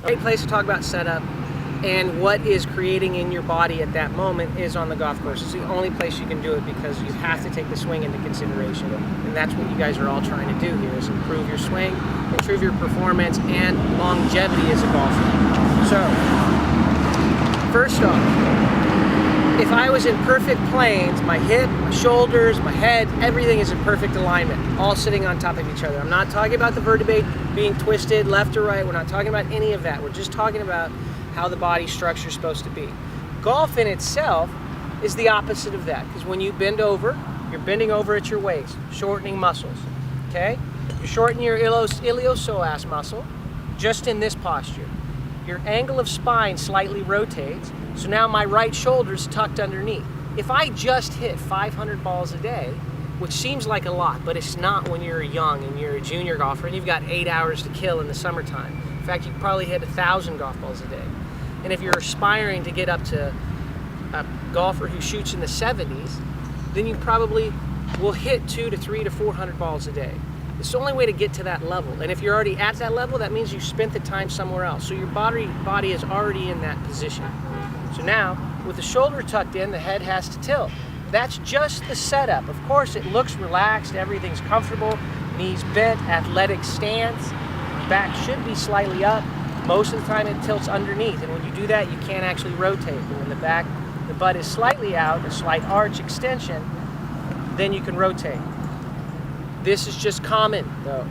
Great place to talk about setup and what is creating in your body at that moment is on the golf course. It's the only place you can do it because you have to take the swing into consideration. And that's what you guys are all trying to do here, is improve your swing, improve your performance, and longevity as a golfer. So, first off, if I was in perfect planes, my hip, my shoulders, my head, everything is in perfect alignment, all sitting on top of each other. I'm not talking about the vertebrae being twisted left or right. We're not talking about any of that. We're just talking about how the body structure is supposed to be. Golf in itself is the opposite of that, because when you bend over, you're bending over at your waist, shortening muscles, okay? You shorten your iliopsoas muscle just in this posture. Your angle of spine slightly rotates, so now my right shoulder's tucked underneath. If I just hit 500 balls a day, which seems like a lot, but it's not when you're young and you're a junior golfer and you've got 8 hours to kill in the summertime. In fact, you can probably hit 1,000 golf balls a day. And if you're aspiring to get up to a golfer who shoots in the 70s, then you probably will hit 200 to 300 to 400 balls a day. It's the only way to get to that level. And if you're already at that level, that means you spent the time somewhere else. So your body is already in that position. So now, with the shoulder tucked in, the head has to tilt. That's just the setup. Of course, it looks relaxed, everything's comfortable, knees bent, athletic stance, back should be slightly up. Most of the time it tilts underneath, and when you do that, you can't actually rotate. But when the butt is slightly out, a slight arch extension, then you can rotate. This is just common, though.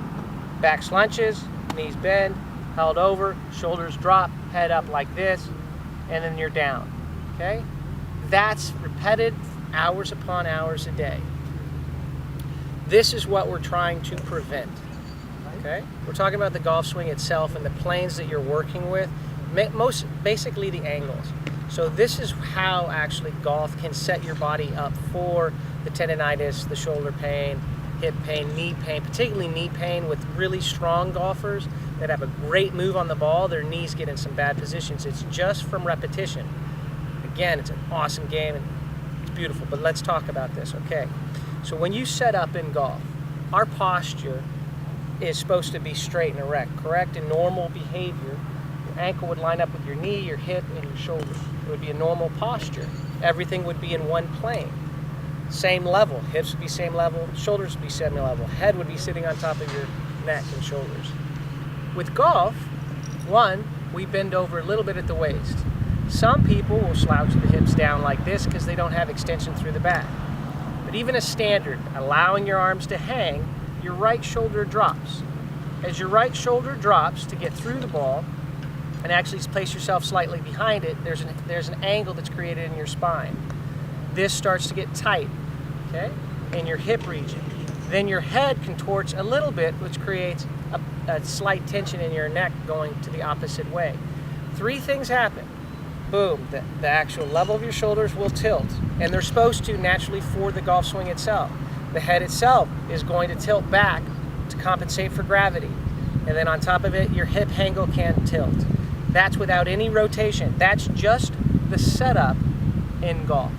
Back slunches, knees bend, held over, shoulders drop, head up like this, and then you're down, okay? That's repeated hours upon hours a day. This is what we're trying to prevent, okay? We're talking about the golf swing itself and the planes that you're working with, basically the angles. So this is how actually golf can set your body up for the tendonitis, the shoulder pain, hip pain, knee pain, particularly knee pain with really strong golfers that have a great move on the ball. Their knees get in some bad positions. It's just from repetition. Again, it's an awesome game and it's beautiful, but let's talk about this, okay? So when you set up in golf, our posture is supposed to be straight and erect, correct? In normal behavior, your ankle would line up with your knee, your hip, and your shoulder. It would be a normal posture. Everything would be in one plane. Same level, hips would be same level, shoulders would be same level, head would be sitting on top of your neck and shoulders. With golf, one, we bend over a little bit at the waist. Some people will slouch the hips down like this because they don't have extension through the back. But even a standard, allowing your arms to hang, your right shoulder drops. As your right shoulder drops to get through the ball and actually place yourself slightly behind it, there's an angle that's created in your spine. This starts to get tight, okay, in your hip region. Then your head contorts a little bit, which creates a slight tension in your neck going to the opposite way. Three things happen. Boom, the actual level of your shoulders will tilt, and they're supposed to naturally for the golf swing itself. The head itself is going to tilt back to compensate for gravity. And then on top of it, your hip angle can tilt. That's without any rotation. That's just the setup in golf.